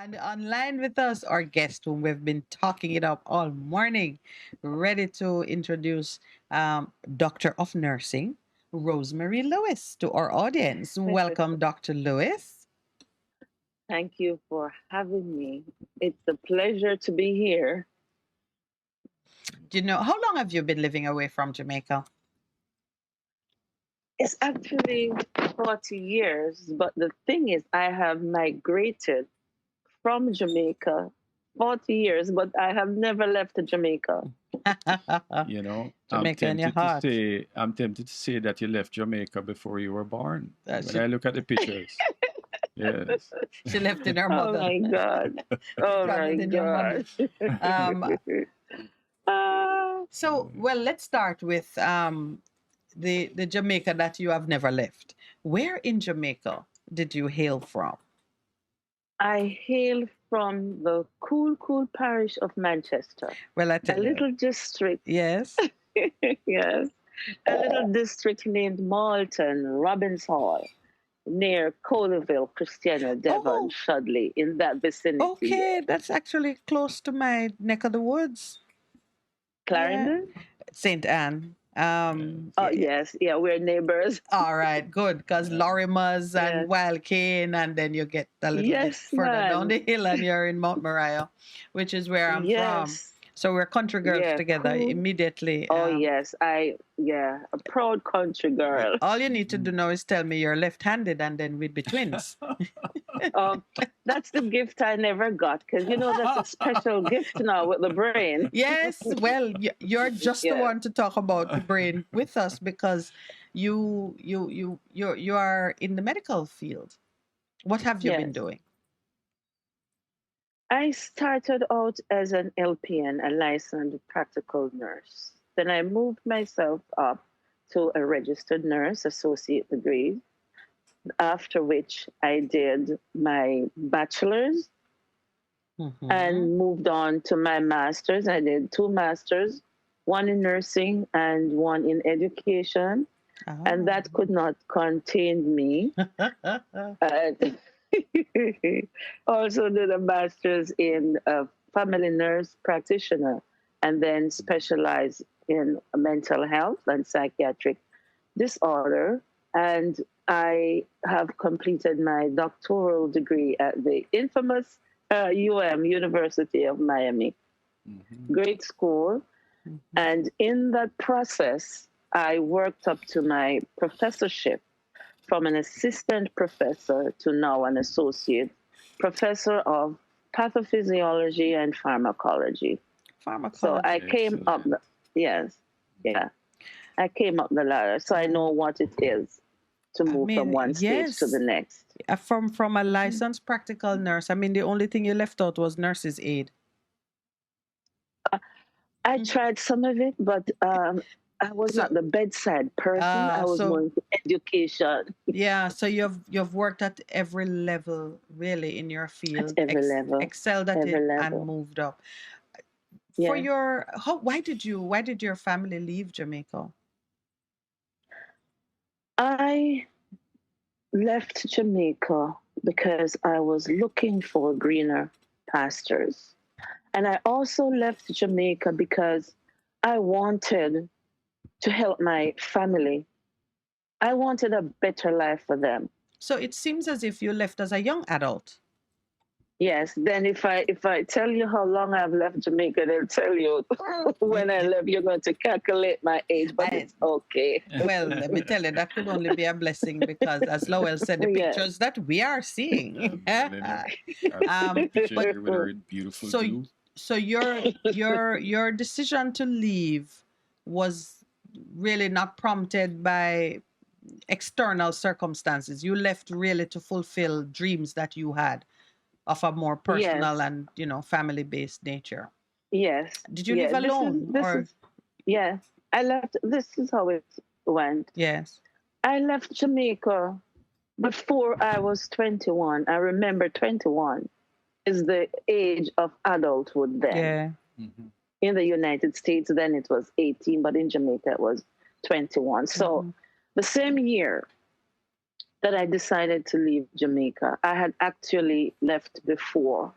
And online with us, our guest, whom we've been talking it up all morning, ready to introduce Doctor of Nursing, Rosemary Lewis, to our audience. Welcome, Dr. Lewis. Thank you for having me. It's a pleasure to be here. Do you know how long have you been living away from Jamaica? It's actually 40 years, but the thing is, I have migrated from Jamaica 40 years, but I have never left Jamaica. You know, Jamaica in your heart. I'm tempted to say that you left Jamaica before you were born. That's When I look at the pictures, yes. She left in her Oh mother. my God. Oh my Traveled in your mother. God. Um, Ah, so, well, let's start with the Jamaica that you have never left. Where in Jamaica did you hail from? I hail from the cool parish of Manchester, Well, I a tell you, little district. yes. Yes, a little district named Malton, Robbins Hall, near Colville, Christiana, Devon, Oh, Shudley, in that vicinity. okay, Yeah. that's actually close to my neck of the woods. Yeah, Clarendon? Saint Anne. Oh, yes. Yeah, we're neighbors. All right, good, because Yeah. Lorimer's and Yes. Wild Cane, and then you get a little bit Yes, further down man. the hill, and you're in Mount Moriah, which is where I'm from. Yes. So we're country girls Yeah, together cool. immediately. Oh, yes. Yeah, a proud country girl. All you need to do now is tell me you're left-handed, and then we'd be twins. Um, that's the gift I never got because that's a special gift now with the brain. Yes, well, you're just the Yeah. one to talk about the brain with us because you are in the medical field. What have you been Yes. doing? I started out as an LPN, a licensed practical nurse. Then I moved myself up to a registered nurse, associate degree, after which I did my bachelor's Mm-hmm. and moved on to my master's. I did two masters, one in nursing and one in education, and Oh. that could not contain me. And also did a master's in family nurse practitioner and then specialized in mental health and psychiatric disorder. And I have completed my doctoral degree at the infamous University of Miami. Mhm. Great school. Mhm. And in that process, I worked up to my professorship from an assistant professor to now an associate professor of pathophysiology and pharmacology. So I Pharmacology. came up, Excellent. yes, yeah, I came up the ladder. So I know what it is to I move from mean, one stage to the yes, next. from a Mhm. licensed practical nurse. I mean, the only thing you left out was nurse's aid. I tried some of it, but I was So, not the bedside person. I was more so into education yeah, so you've worked at every level really in your at field, every level, excelled at every it, and level. moved up. For Yeah. your how why did your family leave Jamaica? I left Jamaica because I was looking for greener pastures. And I also left Jamaica because I wanted to help my family. I wanted a better life for them. So it seems as if you left as a young adult. Yes, then if I tell you how long I've left Jamaica, they'll tell you You, when I you, left you're going to calculate my age, but I it's okay. Well, let me tell you, that could only be a blessing because, as Lowell said, the Yes. pictures that we are seeing. Absolutely. I've seen the pictures But here with her beautiful so blue. so your decision to leave was really not prompted by external circumstances. You left really to fulfill dreams that you had of a more personal Yes. and family based nature. Yes. Did you live Yeah. This is alone this or is yeah. I left. This is how it went. yes? I left Jamaica before I was 21. I remember 21 is the age of adulthood then. Yeah. Mhm. In the United States, then it was 18, but in Jamaica it was 21. So Mhm. the same year, that I decided to leave Jamaica. I had actually left before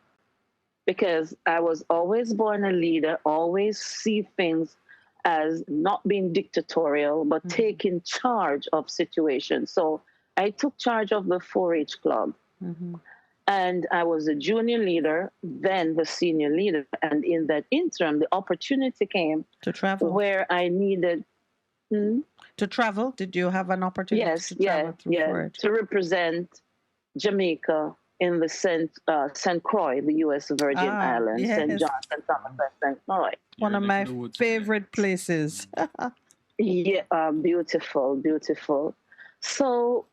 because I was always born a leader, always see things as not being dictatorial, but taking charge of situations. So I took charge of the 4-H club. Mm-hmm. And I was a junior leader, then the senior leader. And in that interim, the opportunity came To travel. where I needed. To travel? Did you have an opportunity Yes, to travel through yeah, for it? to represent Jamaica in the St. Croix, the U.S. Virgin Islands, St. Yes. John, St. Thomas, and St. Croix. One of my favorite places. Yeah, beautiful, beautiful. So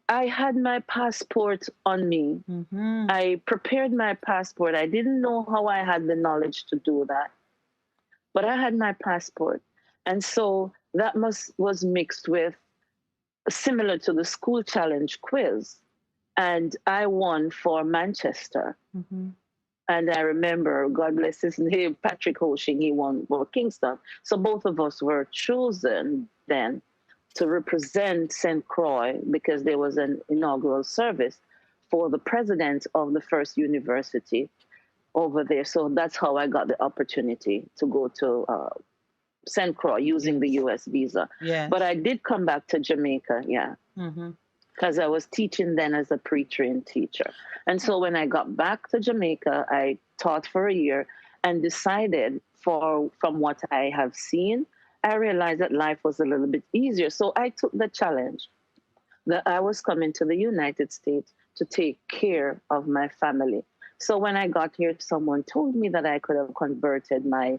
I had my passport on me. Mm-hmm. I prepared my passport. I didn't know how I had the knowledge to do that, but I had my passport. And so that was mixed with similar to the school challenge quiz. And I won for Manchester. Mm-hmm. And I remember, God bless his name, Patrick Hoshing, he won for Kingston. So both of us were chosen then to represent St. Croix because there was an inaugural service for the president of the first university over there. So that's how I got the opportunity to go to St. Croix using the US visa. Yes. But I did come back to Jamaica, yeah, because I was teaching then as a pre-trained teacher. And so when I got back to Jamaica, I taught for a year and decided from what I have seen, I realized that life was a little bit easier. So I took the challenge that I was coming to the United States to take care of my family. So when I got here, someone told me that I could have converted my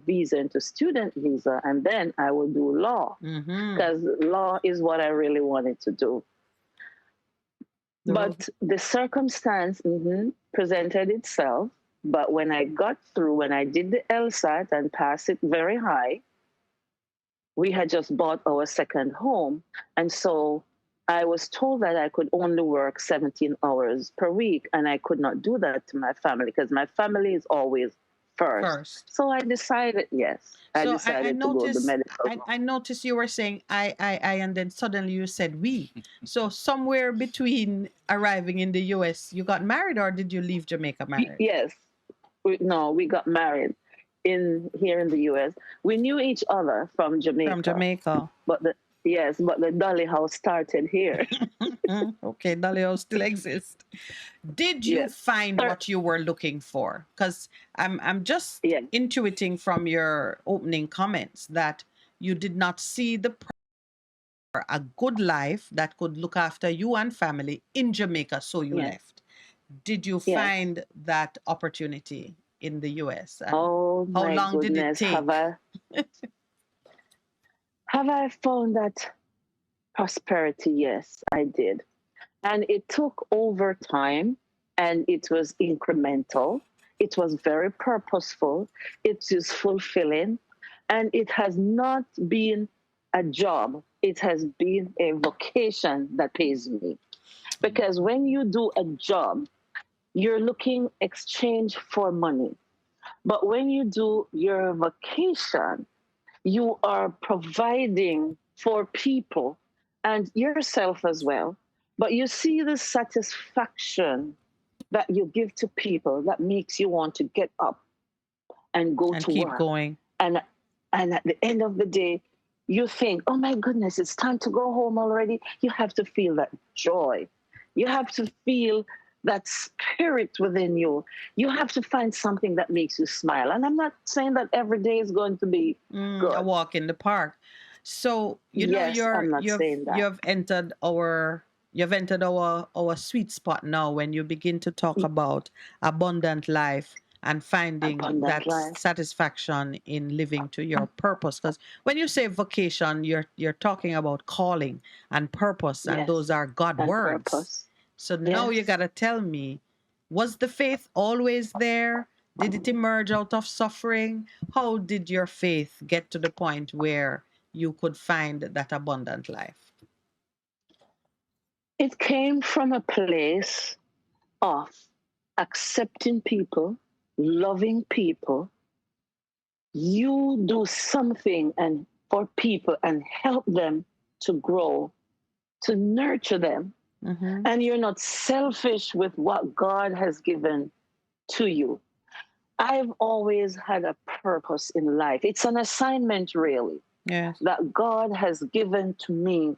visa into student visa, and then I would do law because law is what I really wanted to do. But the circumstance presented itself. But when I got through, when I did the LSAT and passed it very high, we had just bought our second home. And so I was told that I could only work 17 hours per week, and I could not do that to my family because my family is always first. So I decided, yes, I decided to go to medical. I noticed you were saying I, and then suddenly you said we. So somewhere between arriving in the US, you got married, or did you leave Jamaica married? Yes. No, we got married here in the US. We knew each other from Jamaica. From Jamaica. But the Dolly House started here. Okay, Dolly House still exists. Did you find what you were looking for? Because I'm just intuiting from your opening comments that you did not see a good life that could look after you and family in Jamaica, so you left. Did you find that opportunity in the US? And how long did it take? Have I found that prosperity? Yes, I did. And it took over time, and it was incremental. It was very purposeful. It is fulfilling. And it has not been a job. It has been a vocation that pays me. Because when you do a job, you're looking exchange for money. But when you do your vocation, you are providing for people and yourself as well. But you see the satisfaction that you give to people that makes you want to get up and go to keep work. Going. And at the end of the day, you think, oh my goodness, it's time to go home already. You have to feel that joy. You have to feel that spirit within you. You have to find something that makes you smile. And I'm not saying that every day is going to be good. A walk in the park. So you've entered our sweet spot now when you begin to talk about abundant life and finding satisfaction in living to your purpose. Because when you say vocation, you're talking about calling and purpose, and those are God words. Purpose. So now you got to tell me, was the faith always there? Did it emerge out of suffering? How did your faith get to the point where you could find that abundant life? It came from a place of accepting people, loving people. You do something for people and help them to grow, to nurture them. Mm-hmm. and you're not selfish with what God has given to you. I've always had a purpose in life. It's an assignment, really, Yes. that God has given to me,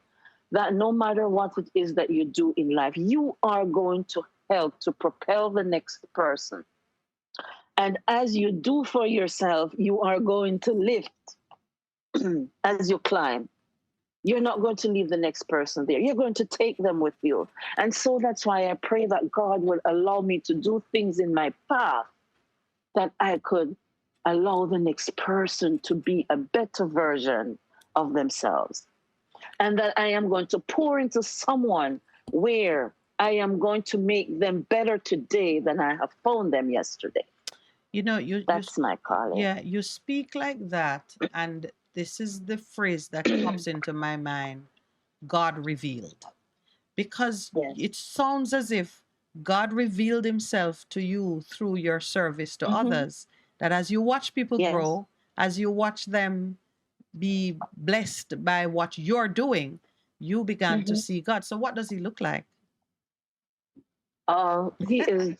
that no matter what it is that you do in life, you are going to help to propel the next person. And as you do for yourself, you are going to lift as you climb. You're not going to leave the next person there. You're going to take them with you. And so that's why I pray that God will allow me to do things in my path that I could allow the next person to be a better version of themselves. And that I am going to pour into someone where I am going to make them better today than I have found them yesterday. You know, That's my calling. yeah, you speak like that, and this is the phrase that pops into my mind: God revealed. Because Yes. it sounds as if God revealed himself to you through your service to Mm-hmm. others. That as you watch people Yes. grow, as you watch them be blessed by what you're doing, you began to Mm-hmm. see God. So, what does he look like? He is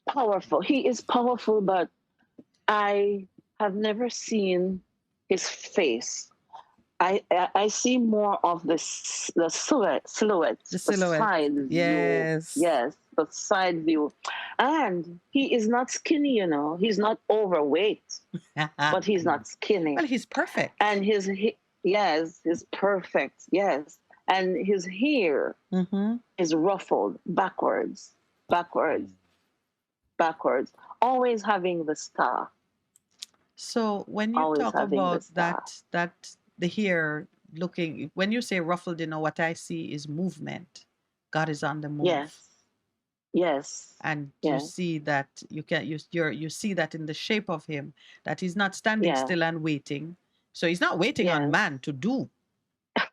powerful. He is powerful, but I have never seen his face. I see more of the silhouette, The the silhouette. side view. Yes. Yes, the side view. And he is not skinny, you know. He's not overweight, but he's not skinny. Well, he's perfect. And yes, he's perfect. Yes. And his hair Mm-hmm. is ruffled backwards, backwards, backwards, always having the star, So when you always talk having the about star. that the hair looking, when you say ruffled, you know what I see is movement. God is on the move, Yes, yes, and you yes, see that you see that in the shape of him, that he's not standing yeah, still and waiting. So he's not waiting on yes. man to do.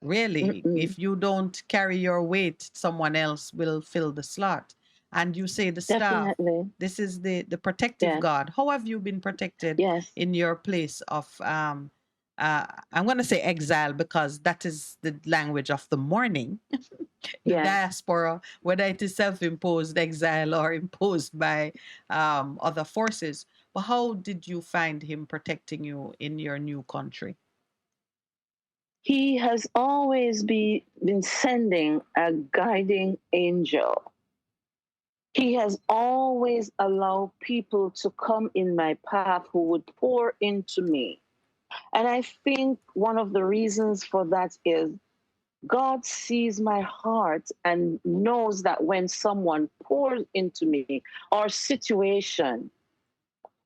Really, Mm-mm. if you don't carry your weight, someone else will fill the slot. And you say the staff, Definitely. this is the protective Yes, God. How have you been protected yes, in your place of I'm going to say exile, because that is the language of the morning, the yes. diaspora, whether it is self-imposed exile or imposed by other forces. But how did you find him protecting you in your new country? He has always been sending a guiding angel. He has always allowed people to come in my path who would pour into me. And I think one of the reasons for that is God sees my heart and knows that when someone pours into me, or situation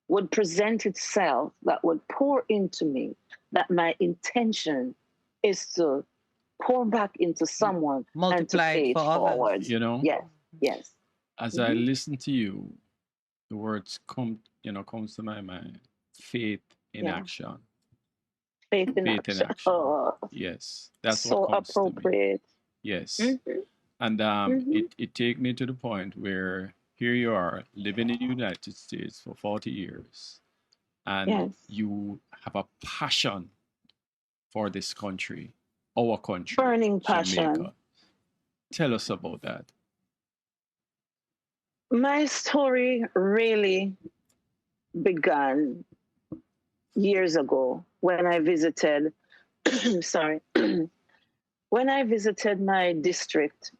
would present itself that would pour into me, that my intention is to pour back into someone and to Multiplied pay it for others. forward. You know, Yes, yes. as I Hmm. listen to you, the words comes to my mind. Faith in Yeah. action. Faith in Faith in action. action. Oh, Yes, that's what so comes to me. appropriate. Yes. Hmm. And Hmm. it take me to the point where here you are living in the United States for 40 years and Yes. you have a passion for this country, our country, Burning passion. Jamaica. Tell us about that. My story really began years ago when I visited, sorry, when I visited my district.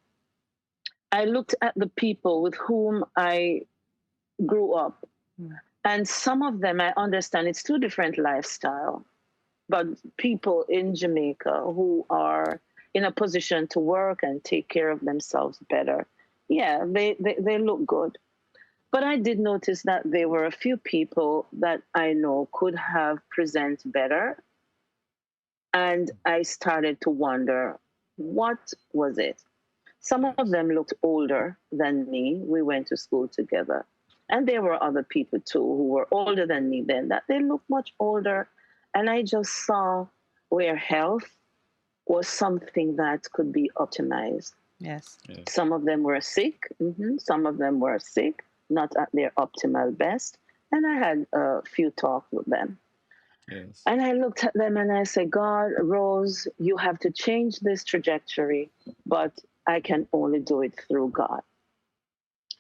I looked at the people with whom I grew up, Mm. and some of them I understand it's two different lifestyle, but people in Jamaica who are in a position to work and take care of themselves better. Yeah, they look good. But I did notice that there were a few people that I know could have present better. And I started to wonder, what was it? Some of Yes. them looked older than me. We went to school together. And there were other people too who were older than me then, that they looked much older. And I just saw where health was something that could be optimized. Yes. Yes. Some of them were sick. Some of them were sick, not at their optimal best. And I had a few talks with them. Yes. And I looked at them and I said, God, Rose, you have to change this trajectory. But I can only do it through God.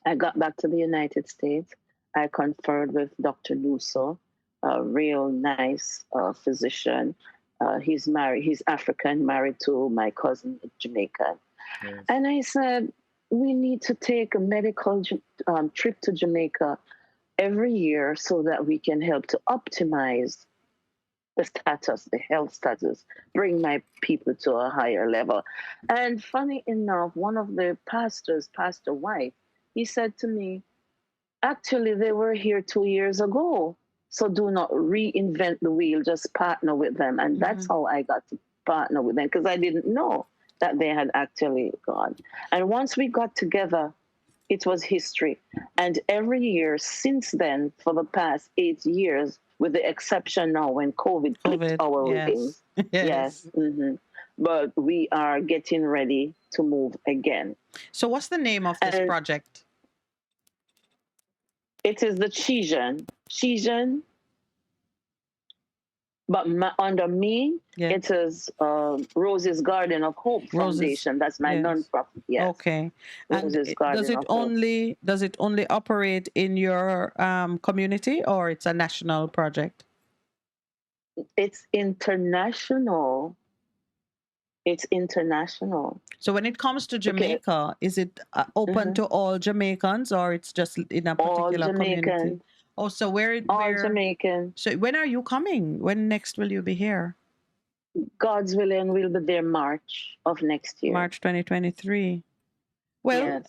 I got back to the United States. I conferred with Dr. Luso, a real nice physician. He's married, he's African, married to my cousin, Jamaican. Yes. And I said, we need to take a medical trip to Jamaica every year so that we can help to optimize the status, the health status, bring my people to a higher level. And funny enough, one of the pastors, Pastor White, he said to me, actually, they were here 2 years ago. So do not reinvent the wheel, just partner with them. And that's how I got to partner with them, because I didn't know that they had actually gone. And once we got together, it was history. And every year since then, for the past 8 years, with the exception now when COVID clipped our wings, Yes. but we are getting ready to move again. So what's the name of this project? It is the Chijan, but under me, it is Rose's Garden of Hope Foundation. That's my nonprofit. Yes. Okay. Rose's And Garden does it of Hope. does it only operate in your community, or it's a national project? It's international. It's international. So when it comes to Jamaica, is it open to all Jamaicans, or it's just in a particular community? Oh, so all Jamaican. So when are you coming? When next will you be here? God's willing, we'll be there March of next year. March 2023. Well, yes.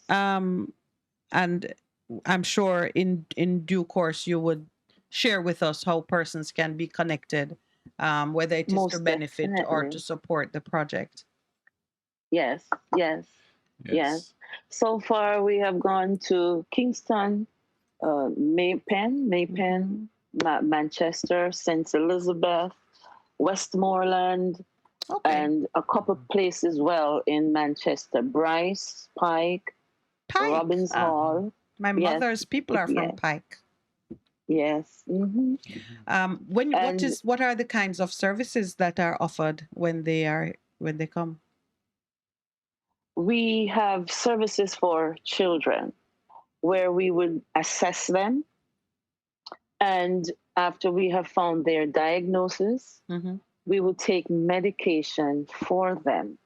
And I'm sure in due course you would share with us how persons can be connected, whether it is Most to benefit definitely. or to support the project. Yes. So far, we have gone to Kingston, Maypen, Manchester, St. Elizabeth, Westmoreland, and a couple of places well in Manchester, Bryce, Pike. Robbins Hall. My mother's people are from Pike. Yes. What are the kinds of services that are offered when they come? We have services for children where we would assess them, and after we have found their diagnosis, we would take medication for them.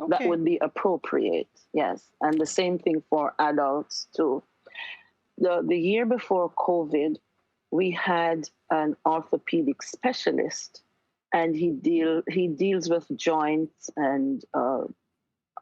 That would be appropriate, yes. And the same thing for adults too. The year before COVID, we had an orthopedic specialist, and he deals with joints and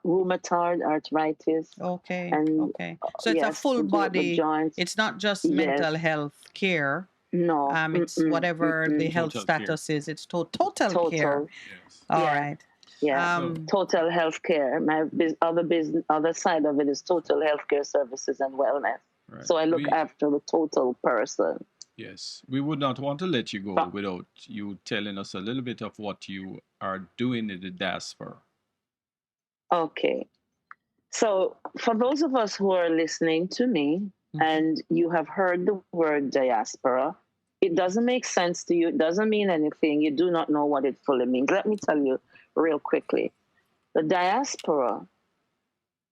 rheumatoid arthritis. So it's a full body. It's not just mental health care. No. It's whatever the health status is. It's total care. Yes. All right. Yeah, total health care. My other side of it is total health care services and wellness. Right. So I look after the total person. Yes, we would not want to let you go without you telling us a little bit of what you are doing in the diaspora. Okay. So for those of us who are listening to me and you have heard the word diaspora, it doesn't make sense to you. It doesn't mean anything. You do not know what it fully means. Let me tell you real quickly. The diaspora,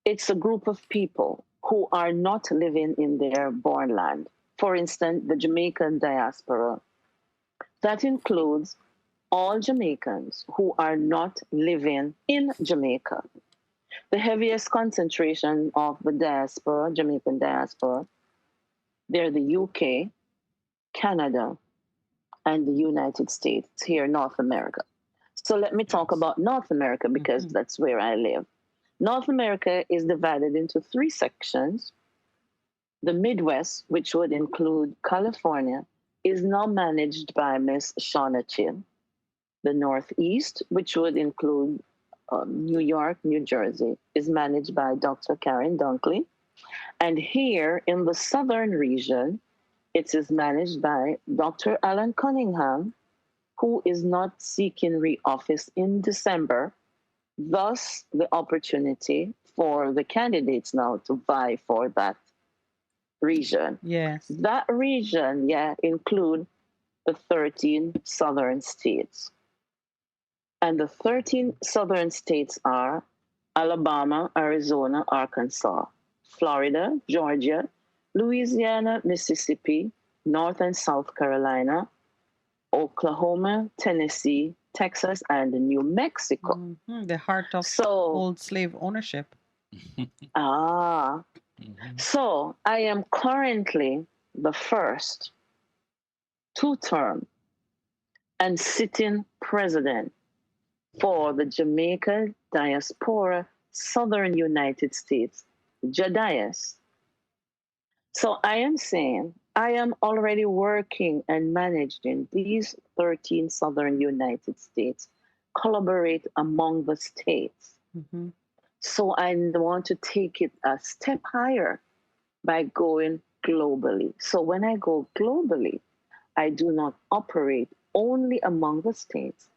it's a group of people who are not living in their born land. For instance, the Jamaican diaspora. That includes all Jamaicans who are not living in Jamaica. The heaviest concentration of the diaspora, Jamaican diaspora, they're the UK, Canada, and the United States, here in North America. So let me talk about North America because that's where I live. North America is divided into 3 sections. The Midwest, which would include California, is now managed by Miss Shauna Chin. The Northeast, which would include New York, New Jersey, is managed by Dr. Karen Dunkley. And here in the Southern region, it is managed by Dr. Alan Cunningham, who is not seeking re-office in December. Thus, the opportunity for the candidates now to vie for that region. Yes. That region, include the 13 southern states. And the 13 southern states are Alabama, Arizona, Arkansas, Florida, Georgia, Louisiana, Mississippi, North and South Carolina, Oklahoma, Tennessee, Texas, and New Mexico. The heart of So, old slave ownership. ah, Mhm. so I am currently the first two-term and sitting president for the Jamaica Diaspora, Southern United States, JADIAS. So I am saying I am already working and managing these 13 Southern United States, collaborate among the states. Mhm. So I want to take it a step higher by going globally. So when I go globally, I do not operate only among the states,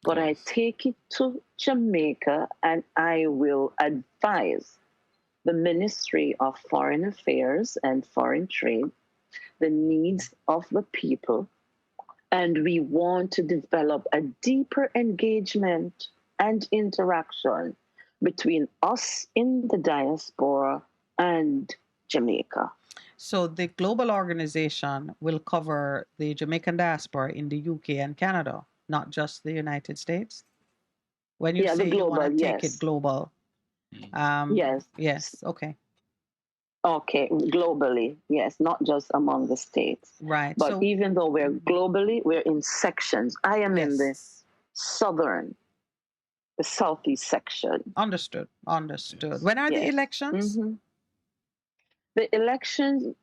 but I Yes. take it to Jamaica and I will advise the Ministry of Foreign Affairs and Foreign Trade the needs of the people. And we want to develop a deeper engagement and interaction between us in the diaspora and Jamaica. So the global organization will cover the Jamaican diaspora in the UK and Canada, not just the United States. When you Yeah, the say you want to global, take it yes. global, Yes. yes, okay, Okay, globally, yes, not just among the states. right. But So even though we're globally, we're in sections. I am in the yes, southern, the southeast section. understood. Yes. When are the Yes. elections? hmm The elections,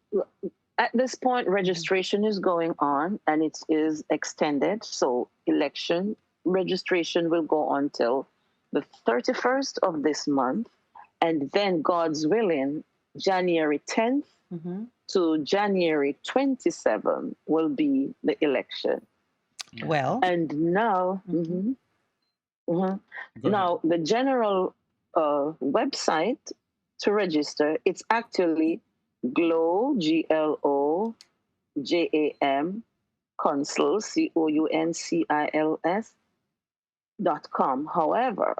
at this point, registration is going on and it is extended. So election registration will go until the 31st of this month. And then, God's willing, January 10th Mm-hmm. to January 27th will be the election. Well, And now, mhm. Go ahead. now the general website to register, it's actually GLOW, GLOJAM, Council, COUNCILS.com. However,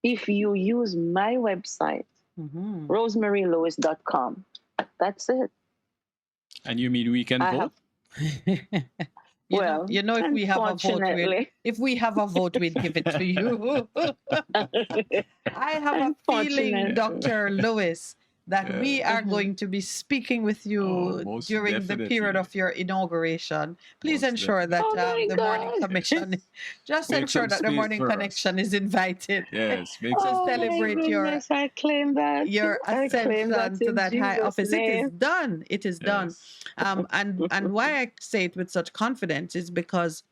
if you use my website, Mhm. rosemarylewis.com, that's it. And you mean we can I vote? have, well, If we have a vote, unfortunately, we'd give it to you. I have a feeling, unfortunately, Dr. Lewis, that we Yes. are going to be speaking with Oh, you most during the period definitely. of your inauguration. Please Most ensure definitely. that oh my the morning God. commission, just Make ensure some that the space morning for us. connection is invited Yes, make to some Oh space my for celebrate us. goodness, I claim that. your I claim that ascension to in that high Jesus' office. It is name. done. It is done. Yes. And why I say it with such confidence is because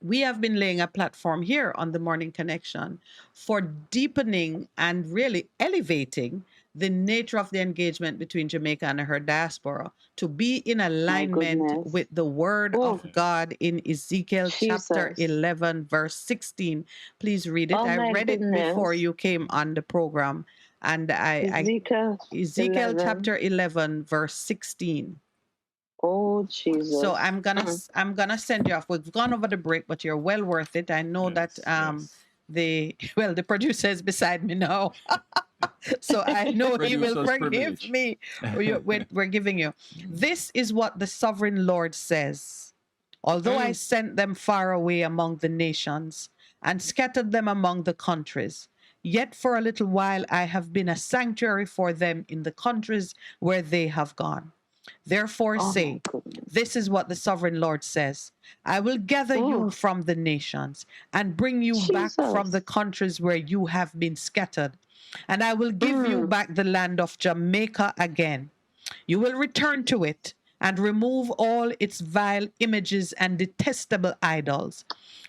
we have been laying a platform here on the Morning Connection for deepening and really elevating the nature of the engagement between Jamaica and her diaspora to be in My alignment goodness. with the word Oh, of God in Ezekiel chapter Jesus. 11, verse 16. Please read it. Oh I my read it before goodness. you came on the program. And Ezekiel Ezekiel 11. chapter 11, verse 16. Oh, So Jesus. I'm gonna send you off. We've gone over the break, but you're well worth it. I know that Yes. Yes. the producer is beside me now, so I know he will Producer's forgive privilege. me. We're giving you. This is what the sovereign Lord says. Although I Mm. sent them far away among the nations and scattered them among the countries, yet for a little while I have been a sanctuary for them in the countries where they have gone. Therefore, Oh my say, goodness. this is what the sovereign Lord says: I will gather you Oh, from the nations and bring you back from the Jesus. countries where you have been scattered, and I will give you Mm. back the land of Jamaica again. You will return to it and remove all its vile images and detestable idols.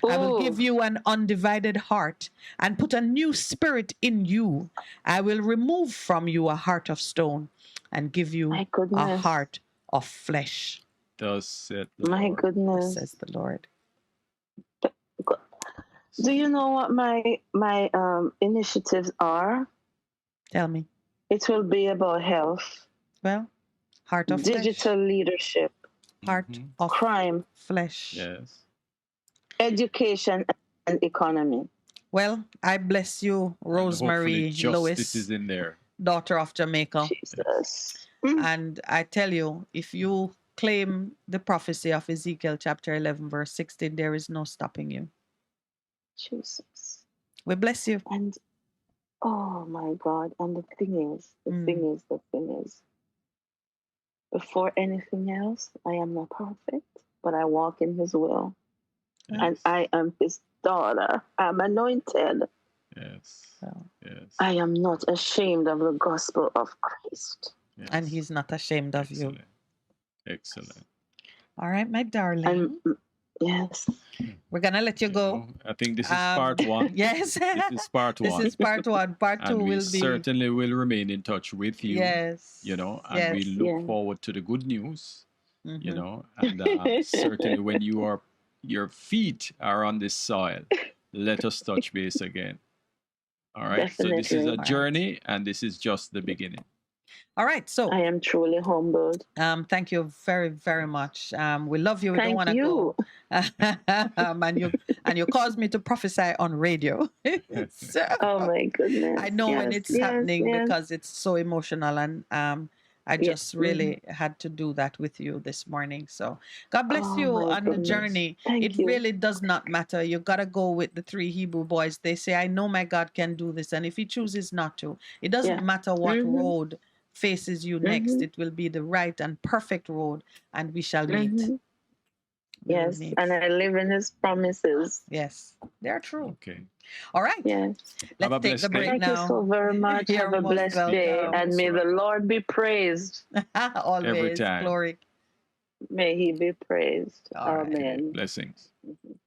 I will give Oh, you an undivided heart and put a new spirit in you. I will remove from you a heart of stone and give you my a goodness. heart of flesh, Thus said the My Lord. thus goodness. says the Lord. Do you know what my initiatives are? Tell me. It will be about health, Well, heart of flesh, digital leadership, heart Mhm. of crime, flesh. Yes. education, and economy. Well, I bless you, And hopefully Rosemary justice Lewis, is in there. daughter of Jamaica. Jesus. And I tell you, if you claim the prophecy of Ezekiel chapter 11, verse 16, there is no stopping you. Jesus. We bless you. And oh my God. And the thing is, before anything else, I am not perfect, but I walk in his will. Yes. And I am his daughter. I'm anointed. Yes. So, Yes. I am not ashamed of the gospel of Christ. Yes. and he's not ashamed of you. Excellent. Excellent. All right, my darling. And yes. We're going to let you go. know, I think this is part one. Yes. This is part This one. is part one. Part two And we will be. certainly will remain in touch with you. Yes. You know, and we Yes. look Yeah. forward to the good news. Mhm. You know, and certainly when your feet are on this soil, let us touch base again. All right. So this is Definitely. a All right. journey, and this is just the beginning. All right. So, I am truly humbled. thank you very, very much. We love you. We don't Thank want to you. go. And you caused me to prophesy on radio. So, Oh my goodness. I know when Yes, it's yes, happening yes. because it's so emotional, and I Yeah. just really had to do that with you this morning. So God bless Oh you my on the goodness. journey. Thank It you. really does not matter. You gotta go with the three Hebrew boys. They say, "I know my God can do this," and if He chooses not to, it doesn't Yeah. matter what Mhm. road faces you next. Mhm. It will be the right and perfect road, and we shall meet. Mhm. We will Yes, meet. and I live in His promises. Yes, they're true. Okay. All right. Yes. Have a Let's take blessed the break day. Thank you now. so very much. You're Have a most blessed day, welcome. and may the Lord be praised. Always time. glory. May He be praised. All right. Okay. Amen. Blessings. Mhm.